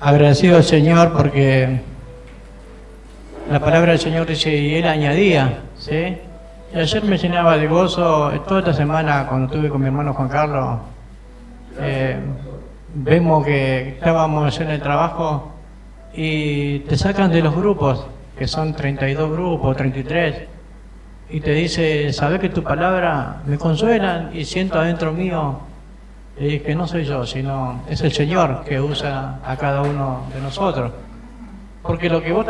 Agradecido al Señor porque la palabra del Señor dice, y Él añadía, ¿sí? Y ayer me llenaba de gozo, toda esta semana cuando estuve con mi hermano Juan Carlos, vemos que estábamos en el trabajo y te sacan de los grupos, que son 32 grupos, 33, y te dice, ¿sabes que tu palabra me consuelan? Y siento adentro mío que no soy yo, sino es el Señor que usa a cada uno de nosotros. Porque lo que vos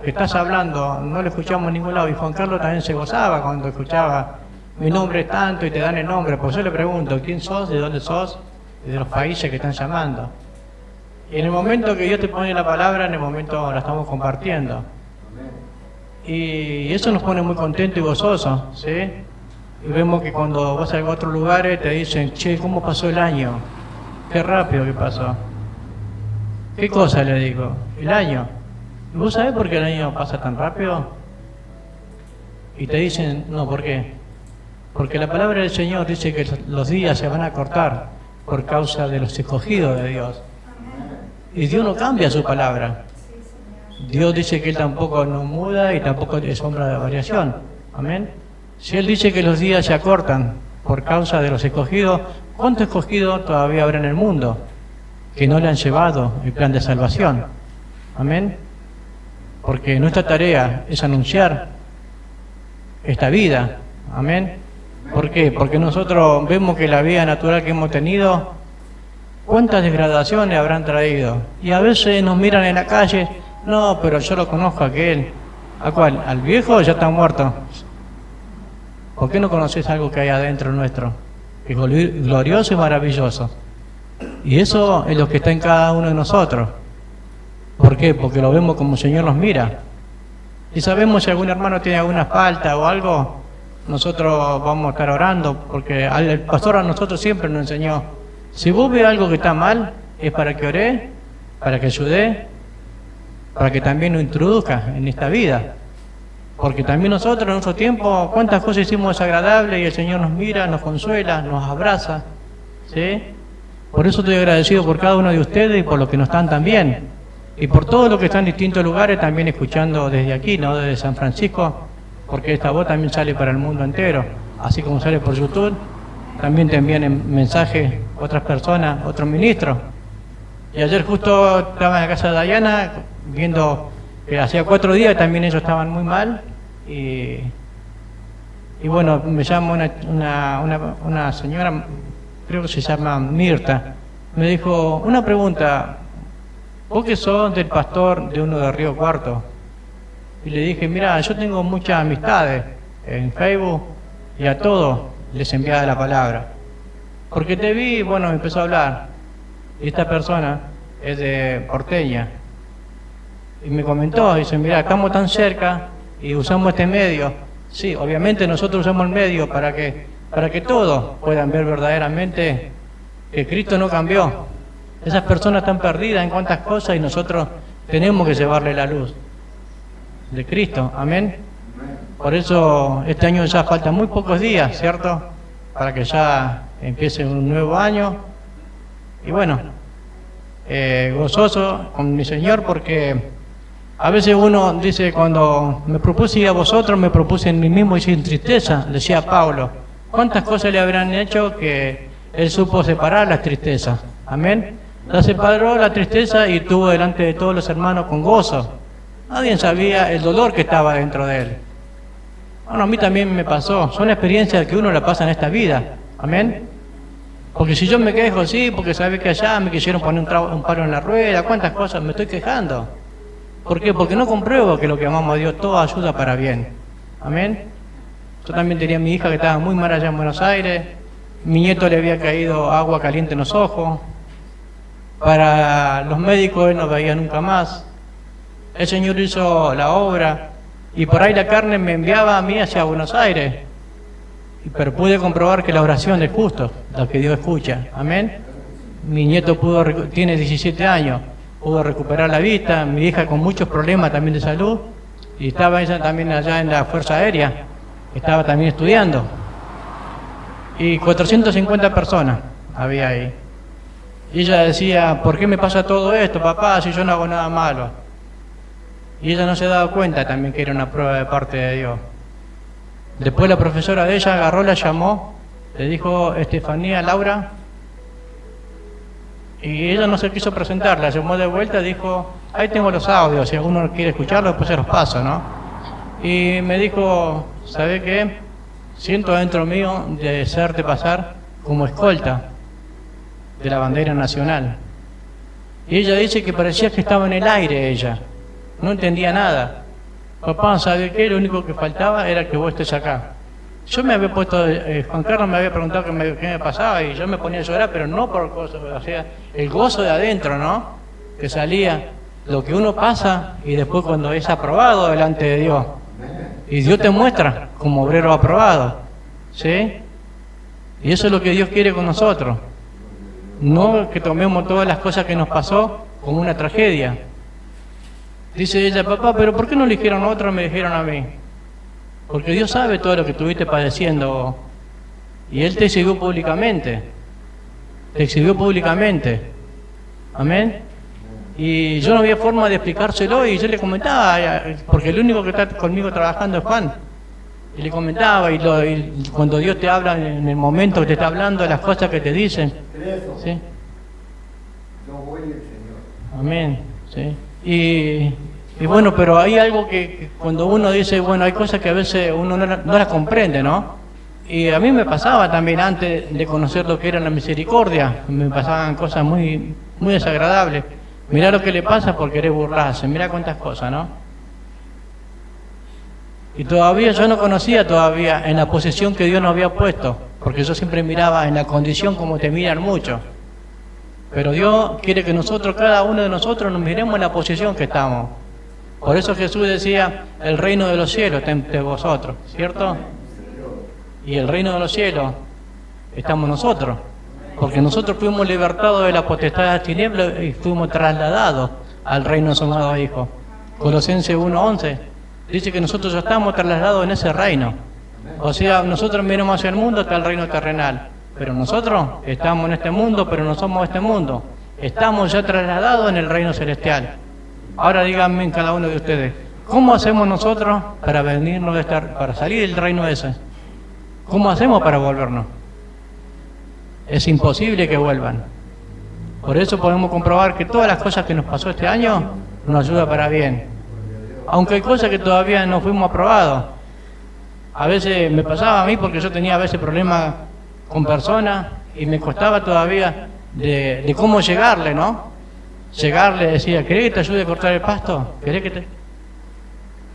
estás hablando no lo escuchamos en ningún lado, y Juan Carlos también se gozaba cuando escuchaba mi nombre es tanto y te dan el nombre. Pues yo le pregunto, ¿quién sos? ¿De dónde sos? Y de los países que están llamando. Y en el momento que Dios te pone la palabra, en el momento la estamos compartiendo. Y eso nos pone muy contentos y gozosos, ¿sí? Y vemos que cuando vas a otros lugares te dicen, che, ¿cómo pasó el año? Qué rápido que pasó. ¿Qué cosa le digo? El año. ¿Y vos sabés por qué el año pasa tan rápido? Y te dicen, no, ¿por qué? Porque la palabra del Señor dice que los días se van a cortar por causa de los escogidos de Dios. Y Dios no cambia su palabra. Dios dice que Él tampoco no muda y tampoco es sombra de variación. Amén. Si Él dice que los días se acortan por causa de los escogidos, ¿cuántos escogidos todavía habrá en el mundo que no le han llevado el plan de salvación? Amén. Porque nuestra tarea es anunciar esta vida. Amén. ¿Por qué? Porque nosotros vemos que la vida natural que hemos tenido, ¿cuántas degradaciones habrán traído? Y a veces nos miran en la calle, no, pero yo lo conozco a aquel. ¿A cuál? ¿Al viejo? Ya está muerto. ¿Por qué no conoces algo que hay adentro nuestro? Que es glorioso y maravilloso. Y eso es lo que está en cada uno de nosotros. ¿Por qué? Porque lo vemos como el Señor nos mira. Y sabemos si algún hermano tiene alguna falta o algo, nosotros vamos a estar orando, porque el pastor a nosotros siempre nos enseñó, si vos ves algo que está mal, es para que oré, para que ayudé, para que también nos introduzca en esta vida. Porque también nosotros en nuestro tiempo, cuántas cosas hicimos desagradables y el Señor nos mira, nos consuela, nos abraza, ¿sí? Por eso estoy agradecido por cada uno de ustedes y por los que no están también. Y por todos los que están en distintos lugares también escuchando desde aquí, ¿no? Desde San Francisco, porque esta voz también sale para el mundo entero, así como sale por YouTube, también te envían mensajes otras personas, otros ministros. Y ayer justo estaba en la casa de Dayana, viendo que hacía 4 días también ellos estaban muy mal, y bueno, me llama una señora, creo que se llama Mirta, me dijo, una pregunta, ¿vos que sos del pastor de uno de Río Cuarto? Y le dije, mira, yo tengo muchas amistades en Facebook y a todos les enviaba la palabra. Porque te vi, bueno, me empezó a hablar. Y esta persona es de Porteña. Y me comentó, dice, mira, estamos tan cerca y usamos este medio. Sí, obviamente nosotros usamos el medio para que todos puedan ver verdaderamente que Cristo no cambió. Esas personas están perdidas en cuantas cosas y nosotros tenemos que llevarle la luz de Cristo, amén. Por eso este año ya faltan muy pocos días, ¿cierto? Para que ya empiece un nuevo año. Y bueno, gozoso con mi Señor, porque a veces uno dice, cuando me propuse ir a vosotros, me propuse en mí mismo y sin tristeza, decía Pablo. ¿Cuántas cosas le habrán hecho que él supo separar las tristezas? Amén. La separó la tristeza y estuvo delante de todos los hermanos con gozo. Nadie sabía el dolor que estaba dentro de él. Bueno, a mí también me pasó. Son experiencias que uno la pasa en esta vida. Amén. Porque si yo me quejo, sí, porque sabes que allá me quisieron poner un palo en la rueda, cuántas cosas me estoy quejando. ¿Por qué? Porque no compruebo que lo que amamos a Dios, todo ayuda para bien. Amén. Yo también tenía a mi hija que estaba muy mal allá en Buenos Aires. Mi nieto le había caído agua caliente en los ojos. Para los médicos él no veía nunca más. El Señor hizo la obra y por ahí la carne me enviaba a mí hacia Buenos Aires. Pero pude comprobar que la oración del justo, la que Dios escucha. Amén. Mi nieto tiene 17 años, pudo recuperar la vista. Mi hija con muchos problemas también de salud. Y estaba ella también allá en la Fuerza Aérea. Estaba también estudiando. Y 450 personas había ahí. Y ella decía, ¿por qué me pasa todo esto, papá, si yo no hago nada malo? Y ella no se daba cuenta también que era una prueba de parte de Dios. Después la profesora de ella agarró, la llamó, le dijo, Estefanía, Laura, y ella no se quiso presentar, la llamó de vuelta, dijo, ahí tengo los audios, si alguno quiere escucharlos, después se los paso, ¿no? Y me dijo, ¿sabe qué? Siento dentro mío de hacerte pasar como escolta de la bandera nacional. Y ella dice que parecía que estaba en el aire ella, no entendía nada. Papá, ¿sabe qué? Lo único que faltaba era que vos estés acá. Yo me había puesto, Juan Carlos me había preguntado qué me pasaba y yo me ponía a llorar, pero no por cosas, o sea, el gozo de adentro, ¿no? Que salía, lo que uno pasa y después cuando es aprobado delante de Dios. Y Dios te muestra como obrero aprobado, ¿sí? Y eso es lo que Dios quiere con nosotros. No que tomemos todas las cosas que nos pasó como una tragedia. Dice ella, papá, pero ¿por qué no le dijeron a otro, me dijeron a mí? Porque Dios sabe todo lo que estuviste padeciendo y Él te exhibió públicamente. Te exhibió públicamente. Amén. Y yo no había forma de explicárselo y yo le comentaba, porque el único que está conmigo trabajando es Juan. Y le comentaba, y cuando Dios te habla en el momento que te está hablando, las cosas que te dicen. ¿Sí? Yo voy el Señor. Amén. ¿Sí? Y bueno, pero hay algo que cuando uno dice, bueno, hay cosas que a veces uno no las comprende, ¿no? Y a mí me pasaba también antes de conocer lo que era la misericordia, me pasaban cosas muy, muy desagradables. Mirá lo que le pasa por querer burlarse, mirá cuántas cosas, ¿no? Y todavía yo no conocía todavía en la posición que Dios nos había puesto, porque yo siempre miraba en la condición como te miran muchos. Pero Dios quiere que nosotros, cada uno de nosotros, nos miremos en la posición que estamos. Por eso Jesús decía, el reino de los cielos está entre vosotros, ¿cierto? Y el reino de los cielos estamos nosotros. Porque nosotros fuimos libertados de la potestad de las tinieblas y fuimos trasladados al reino de su amado Hijo. Colosenses 1:11 dice que nosotros ya estamos trasladados en ese reino. O sea, nosotros miramos hacia el mundo hasta el reino terrenal. Pero nosotros estamos en este mundo, pero no somos este mundo. Estamos ya trasladados en el reino celestial. Ahora díganme cada uno de ustedes, ¿cómo hacemos nosotros para venirnos de para salir del reino ese? ¿Cómo hacemos para volvernos? Es imposible que vuelvan. Por eso podemos comprobar que todas las cosas que nos pasó este año nos ayuda para bien. Aunque hay cosas que todavía no fuimos aprobados. A veces me pasaba a mí porque yo tenía a veces problemas con personas y me costaba todavía de cómo llegarle, ¿no? Llegarle, decía, ¿querés que te ayude a cortar el pasto? ¿Querés que te...?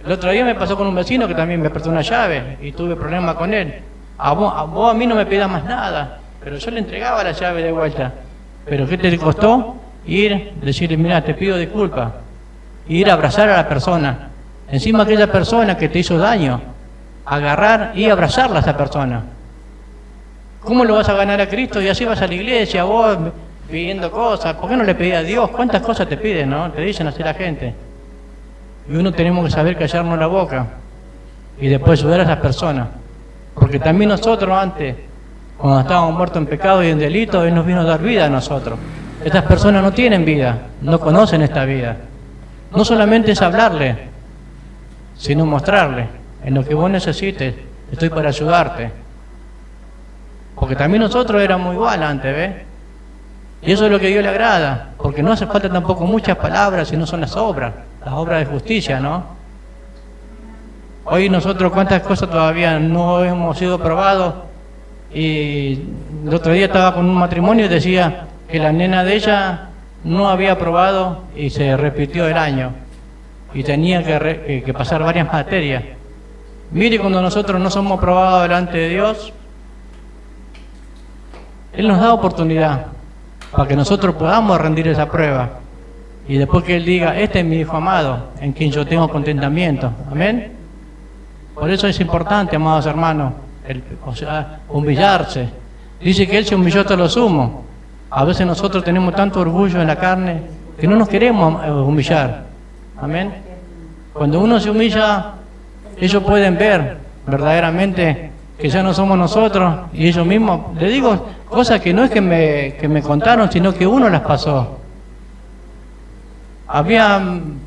El otro día me pasó con un vecino que también me prestó una llave y tuve problemas con él. Vos a mí no me pidas más nada, pero yo le entregaba la llave de vuelta. ¿Pero qué te costó? Ir, decirle, mira, te pido disculpas. Ir a abrazar a la persona. Encima aquella persona que te hizo daño, agarrar y abrazarla a esa persona. ¿Cómo lo vas a ganar a Cristo? Y así vas a la iglesia, vos pidiendo cosas. ¿Por qué no le pedís a Dios? ¿Cuántas cosas te piden, no? Te dicen así la gente. Y uno tenemos que saber callarnos la boca y después ayudar a esas personas. Porque también nosotros antes, cuando estábamos muertos en pecado y en delito, Él nos vino a dar vida a nosotros. Estas personas no tienen vida, no conocen esta vida. No solamente es hablarle, sino mostrarle, en lo que vos necesites, estoy para ayudarte. Porque también nosotros éramos igual antes, ¿ves? Y eso es lo que a Dios le agrada, porque no hace falta tampoco muchas palabras, sino son las obras de justicia, ¿no? Hoy nosotros cuántas cosas todavía no hemos sido probados, y el otro día estaba con un matrimonio y decía que la nena de ella no había probado y se repitió el año, y tenía que pasar varias materias. Mire, cuando nosotros no somos probados delante de Dios, Él nos da oportunidad para que nosotros podamos rendir esa prueba. Y después que Él diga, este es mi Hijo amado, en quien yo tengo contentamiento. Amén. Por eso es importante, amados hermanos, humillarse. Dice que Él se humilló hasta lo sumo. A veces nosotros tenemos tanto orgullo en la carne que no nos queremos humillar. Amén. Cuando uno se humilla, ellos pueden ver verdaderamente que ya no somos nosotros y ellos mismos. Le digo cosas que no es que me contaron, sino que uno las pasó. Había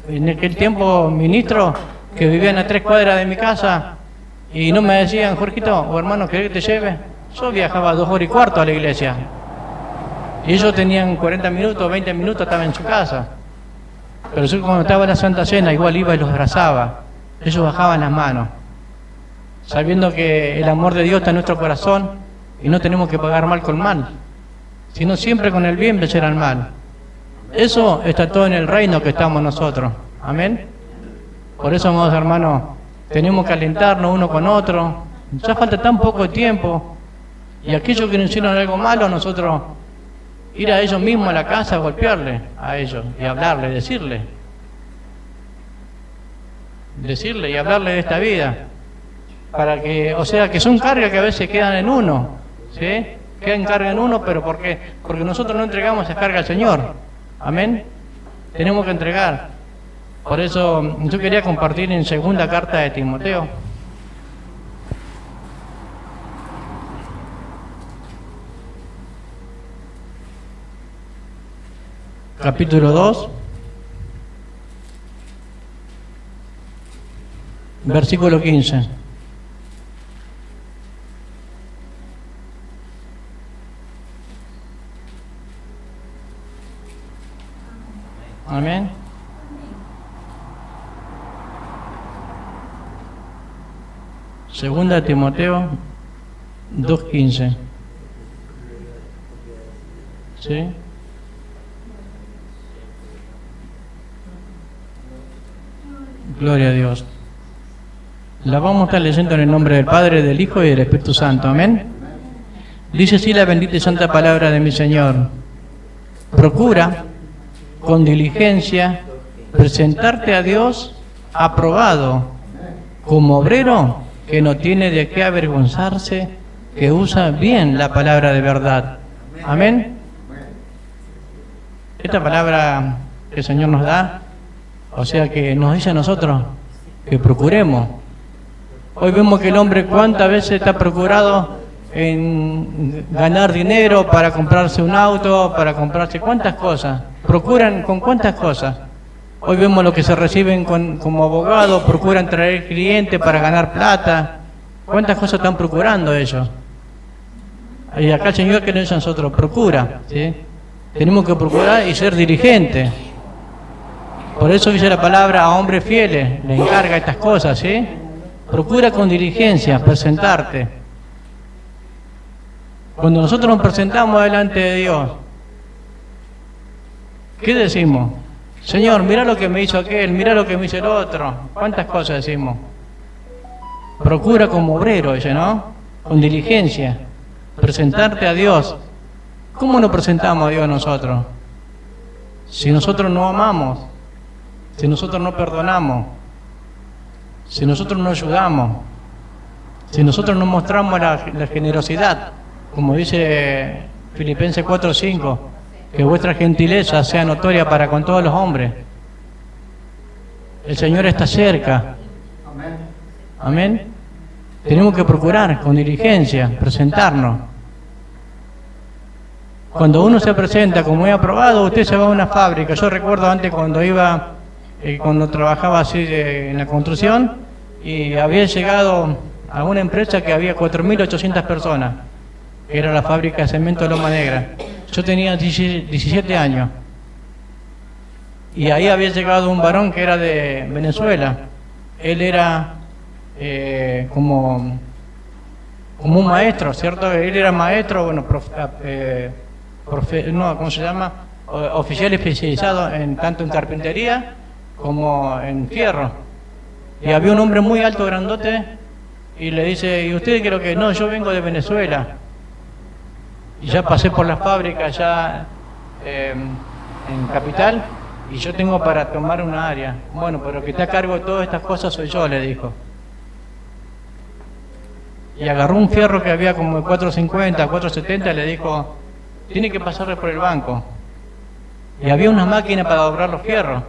en aquel tiempo ministros que vivían a 3 cuadras de mi casa y no me decían, Jorgito o hermano, ¿querés que te lleve? Yo viajaba 2 horas y cuarto a la iglesia. Y ellos tenían 40 minutos, 20 minutos, estaban en su casa. Pero yo cuando estaba en la Santa Cena igual iba y los abrazaba. Ellos bajaban las manos, sabiendo que el amor de Dios está en nuestro corazón y no tenemos que pagar mal con mal, sino siempre con el bien vencer al mal. Eso está todo en el reino que estamos nosotros. Amén. Por eso, amados hermanos, tenemos que alentarnos uno con otro. Ya falta tan poco tiempo. Y aquellos que nos hicieron algo malo, nosotros ir a ellos mismos a la casa, golpearle a ellos y hablarle, decirle y hablarle de esta vida. Para que, o sea, que son cargas que a veces quedan en uno, ¿sí? Quedan cargas en uno, pero ¿por qué? Porque nosotros no entregamos esa carga al Señor. Amén. Tenemos que entregar. Por eso yo quería compartir en 2 carta de Timoteo. Capítulo 2. Versículo 15. Amén. Segunda Timoteo 2:15. ¿Sí? Gloria a Dios. La vamos a estar leyendo en el nombre del Padre, del Hijo y del Espíritu Santo. Amén. Dice así la bendita y santa palabra de mi Señor. Procura con diligencia presentarte a Dios aprobado, como obrero que no tiene de qué avergonzarse, que usa bien la palabra de verdad. Amén. Esta palabra que el Señor nos da, o sea que nos dice a nosotros que procuremos. Hoy vemos que el hombre cuántas veces está procurado en ganar dinero para comprarse un auto, para comprarse cuántas cosas. Procuran con cuántas cosas. Hoy vemos lo que se reciben como abogados, procuran traer clientes para ganar plata. ¿Cuántas cosas están procurando ellos? Y acá el Señor que nos dice a nosotros, procura, ¿sí? Tenemos que procurar y ser diligentes. Por eso dice la palabra a hombres fieles, le encarga estas cosas, ¿sí? Procura con diligencia presentarte. Cuando nosotros nos presentamos delante de Dios, ¿qué decimos? Señor, mira lo que me hizo aquel, mira lo que me hizo el otro. ¿Cuántas cosas decimos? Procura como obrero, dice, ¿no? Con diligencia, presentarte a Dios. ¿Cómo nos presentamos a Dios nosotros? Si nosotros no amamos, si nosotros no perdonamos, si nosotros no ayudamos, si nosotros no mostramos la generosidad, como dice Filipenses 4:5, que vuestra gentileza sea notoria para con todos los hombres. El Señor está cerca. Amén. Tenemos que procurar con diligencia presentarnos. Cuando uno se presenta como he aprobado, usted se va a una fábrica. Yo recuerdo antes cuando trabajaba así en la construcción y había llegado a una empresa que había 4.800 personas, que era la fábrica de cemento de Loma Negra. Yo tenía 17 años y ahí había llegado un varón que era de Venezuela. Él era como un maestro, ¿cierto? Él era maestro, bueno, ¿cómo se llama? Oficial especializado tanto en carpintería como en fierro. Y había un hombre muy alto, grandote, y le dice, ¿y usted creo que no? Yo vengo de Venezuela. Y ya pasé por las fábricas ya en Capital, y yo tengo para tomar una área. Bueno, pero que está a cargo de todas estas cosas soy yo, le dijo. Y agarró un fierro que había como 450, 470, le dijo, tiene que pasarle por el banco. Y había una máquina para doblar los fierros.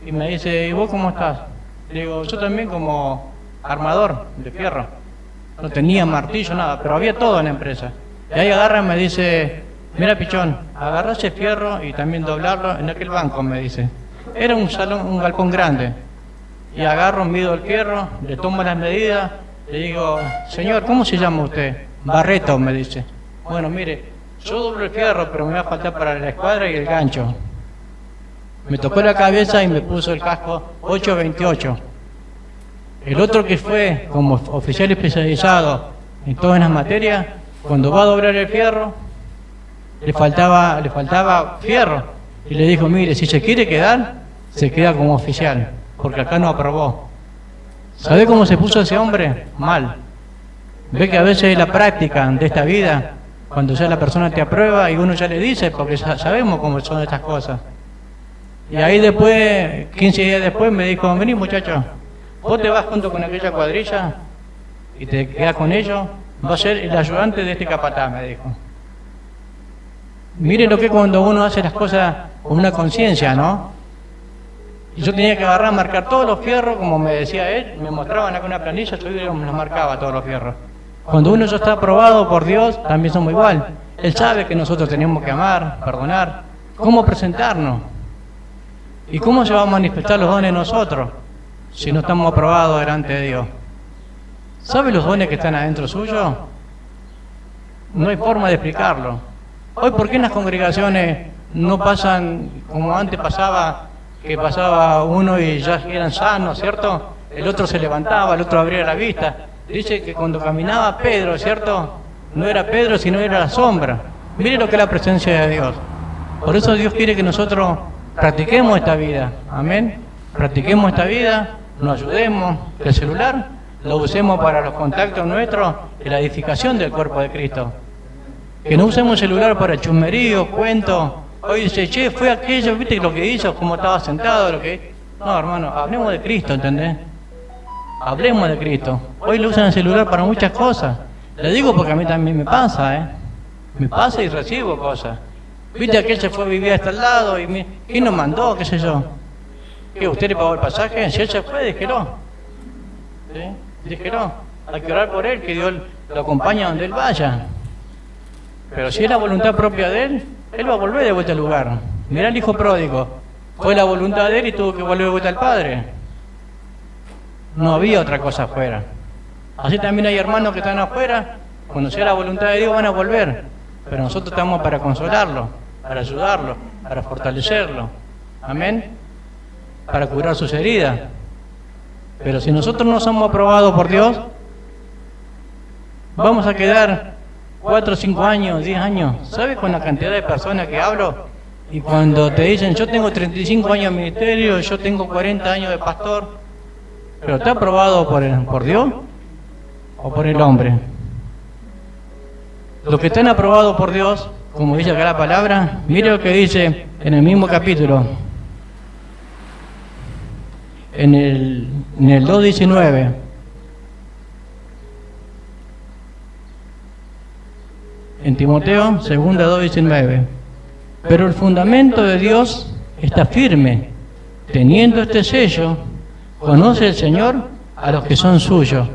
Y me dice, ¿y vos cómo estás? Le digo, yo también como armador de fierro. no tenía martillo, nada, pero había todo en la empresa. Y ahí agarra y me dice, mira pichón, agarra ese fierro y también doblarlo en aquel banco, me dice. Era un salón, un galpón grande. Y agarro, mido el fierro, le tomo las medidas, le digo, señor, ¿cómo se llama usted? Barreto, me dice. Bueno, mire, yo doblo el fierro, pero me va a faltar para la escuadra y el gancho. Me tocó la cabeza y me puso el casco 828. El otro que fue como oficial especializado en todas las materias, cuando va a doblar el fierro, le faltaba fierro. Y le dijo, mire, si se quiere quedar, se queda como oficial, porque acá no aprobó. ¿Sabe cómo se puso ese hombre? Mal. Ve que a veces la práctica de esta vida, cuando ya la persona te aprueba y uno ya le dice, porque sabemos cómo son estas cosas. Y ahí después, 15 días después, me dijo, vení muchacho, vos te vas junto con aquella cuadrilla y te quedás con ellos, va a ser el ayudante de este capataz, me dijo. Miren lo que cuando uno hace las cosas con una conciencia, ¿no? Y yo tenía que agarrar, marcar todos los fierros, como me decía él, me mostraban acá una planilla, yo los marcaba todos los fierros. Cuando uno ya está aprobado por Dios, también somos igual. Él sabe que nosotros tenemos que amar, perdonar, cómo presentarnos y cómo se van a manifestar los dones nosotros si no estamos aprobados delante de Dios. ¿Sabe los dones que están adentro suyo? No hay forma de explicarlo. Hoy, ¿por qué en las congregaciones no pasan como antes pasaba, que pasaba uno y ya eran sanos, ¿cierto? El otro se levantaba, el otro abría la vista. Dice que cuando caminaba Pedro, ¿cierto? No era Pedro, sino era la sombra. Mire lo que es la presencia de Dios. Por eso Dios quiere que nosotros practiquemos esta vida. Amén. Practiquemos esta vida, nos ayudemos, que el celular lo usemos para los contactos nuestros y la edificación del cuerpo de Cristo. Que no usemos el celular para chusmerío, cuentos. Hoy dice, che, fue aquello, viste lo que hizo, cómo estaba sentado, lo que... No, hermano, hablemos de Cristo, ¿entendés? Hablemos de Cristo. Hoy lo usan el celular para muchas cosas. Le digo porque a mí también me pasa, ¿eh? Me pasa y recibo cosas. Viste, aquel se fue a vivir hasta el lado y ¿quién nos mandó? ¿Qué sé yo? ¿Qué, usted le pagó el pasaje? Si él se fue, déjelo. ¿Sí? Déjelo. Hay que orar por él, que Dios lo acompañe donde él vaya. Pero si es la voluntad propia de él, él va a volver de vuelta al lugar. Mirá el hijo pródigo. Fue la voluntad de él y tuvo que volver de vuelta al padre. No había otra cosa afuera. Así también hay hermanos que están afuera, cuando sea la voluntad de Dios van a volver. Pero nosotros estamos para consolarlo, para ayudarlo, para fortalecerlo. Amén. Para curar sus heridas. Pero si nosotros no somos aprobados por Dios, vamos a quedar 4, 5 años, 10 años. ¿Sabes con la cantidad de personas que hablo? Y cuando te dicen, yo tengo 35 años de ministerio, yo tengo 40 años de pastor, ¿pero está aprobado por Dios o por el hombre? Los que están aprobados por Dios, como dice acá la palabra, mire lo que dice en el mismo capítulo, en el 2:19. En Timoteo, 2:19. Pero el fundamento de Dios está firme, teniendo este sello, conoce el Señor a los que son suyos.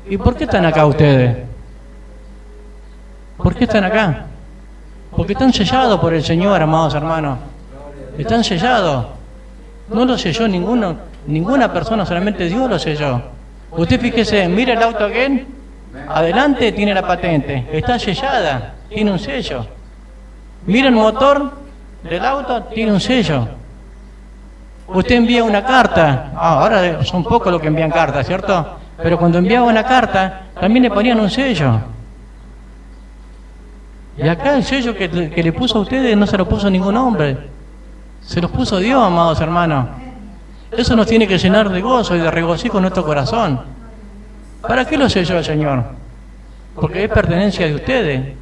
¿Y por qué están acá ustedes? ¿Por qué están acá? Porque están sellados por el Señor, amados hermanos. Están sellados. No lo selló ninguna persona, solamente Dios lo selló. Usted fíjese, mira el auto aquel, adelante tiene la patente, está sellada, tiene un sello. Mira el motor del auto, tiene un sello. Usted envía una carta, ahora son pocos los que envían cartas, ¿cierto? Pero cuando enviaba una carta, también le ponían un sello. Y acá el sello que le puso a ustedes no se lo puso ningún hombre. Se los puso Dios, amados hermanos. Eso nos tiene que llenar de gozo y de regocijo en nuestro corazón. ¿Para qué lo selló el Señor? Porque es pertenencia de ustedes.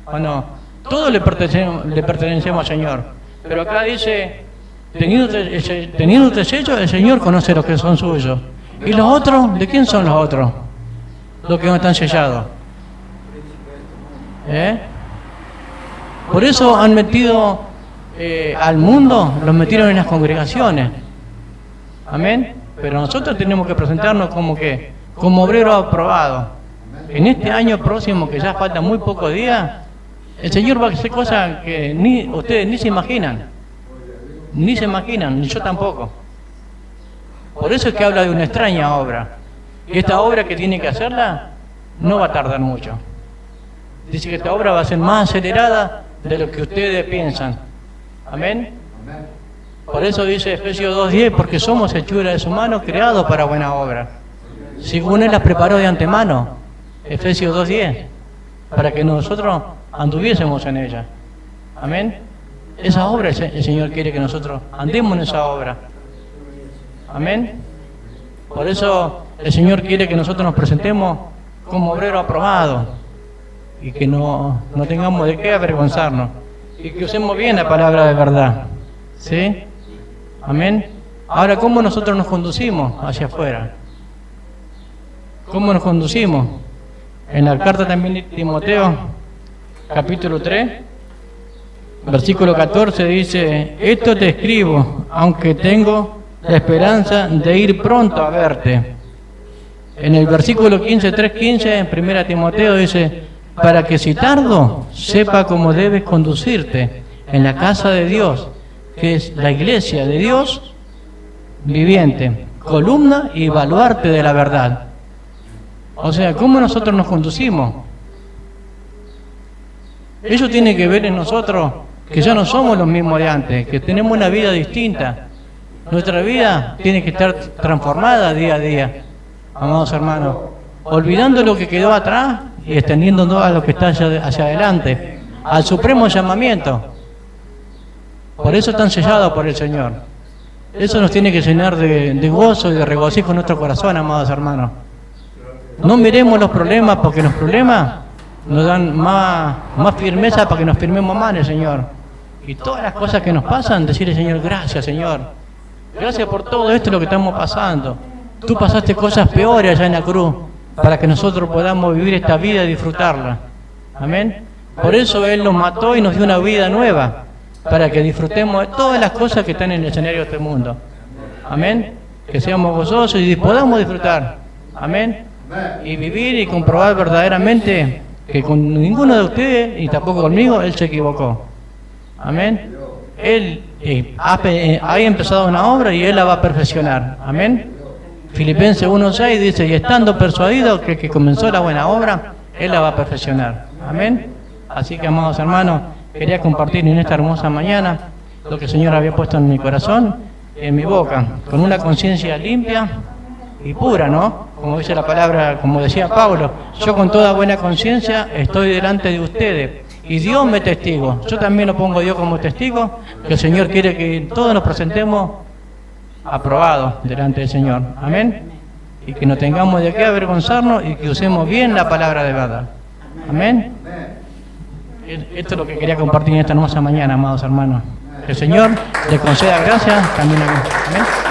Bueno, todos le pertenecemos al Señor. Pero acá dice, teniendo este sello, el Señor conoce los que son suyos. ¿Y los otros? ¿De quién son los otros? Los que no están sellados. Por eso han metido al mundo, los metieron en las congregaciones. Amén. Pero nosotros tenemos que presentarnos como como obrero aprobado. En este año próximo, que ya falta muy pocos días, el Señor va a hacer cosas que ustedes ni se imaginan. Ni se imaginan, ni yo tampoco. Por eso es que habla de una extraña obra. Y esta obra que tiene que hacerla no va a tardar mucho. Dice que esta obra va a ser más acelerada de lo que ustedes piensan. Amén. Por eso dice Efesios 2:10, porque somos hechura de su mano, creados para buena obra, según Él las preparó de antemano. Efesios 2:10, para que nosotros anduviésemos en ella. Amén. Esa obra el Señor quiere que nosotros andemos en esa obra. Amén. Por eso el Señor quiere que nosotros nos presentemos como obrero aprobado y que no tengamos de qué avergonzarnos y que usemos bien la palabra de verdad. ¿Sí? Amén. Ahora, ¿cómo nosotros nos conducimos hacia afuera? ¿Cómo nos conducimos? En la carta también de Timoteo, capítulo 3, versículo 14 dice: esto te escribo, aunque tengo la esperanza de ir pronto a verte. En el versículo 3:15, en 1 Timoteo dice: para que si tardo, sepa cómo debes conducirte en la casa de Dios, que es la iglesia de Dios viviente, columna y baluarte de la verdad. O sea, ¿cómo nosotros nos conducimos? Eso tiene que ver en nosotros, que ya no somos los mismos de antes, que tenemos una vida distinta. Nuestra vida tiene que estar transformada día a día, amados hermanos, olvidando lo que quedó atrás y extendiéndonos a lo que está hacia adelante, al supremo llamamiento. Por eso están sellados por el Señor. Eso nos tiene que llenar de gozo y de regocijo en nuestro corazón, amados hermanos. No miremos los problemas, porque los problemas nos dan más firmeza para que nos firmemos más en el Señor. Y todas las cosas que nos pasan, decirle: Señor, gracias, Señor. Gracias por todo esto lo que estamos pasando. Tú pasaste cosas peores allá en la cruz para que nosotros podamos vivir esta vida y disfrutarla. Amén. Por eso Él nos mató y nos dio una vida nueva, para que disfrutemos de todas las cosas que están en el escenario de este mundo. Amén. Que seamos gozosos y podamos disfrutar. Amén. Y vivir y comprobar verdaderamente que con ninguno de ustedes, y tampoco conmigo, Él se equivocó. Amén. Él ha empezado una obra y Él la va a perfeccionar. Amén. Filipenses 1:6 dice: y estando persuadido que el que comenzó la buena obra, Él la va a perfeccionar. Amén. Así que, amados hermanos, quería compartir en esta hermosa mañana lo que el Señor había puesto en mi corazón y en mi boca, con una conciencia limpia y pura, ¿no? Como dice la palabra, como decía Pablo: yo con toda buena conciencia estoy delante de ustedes y Dios me testigo. Yo también lo pongo a Dios como testigo, que el Señor quiere que todos nos presentemos aprobados delante del Señor. Amén. Y que no tengamos de qué avergonzarnos y que usemos bien la palabra de verdad. Amén. Esto es lo que quería compartir en esta hermosa mañana, amados hermanos. Que el Señor les conceda gracias también a mí. Amén.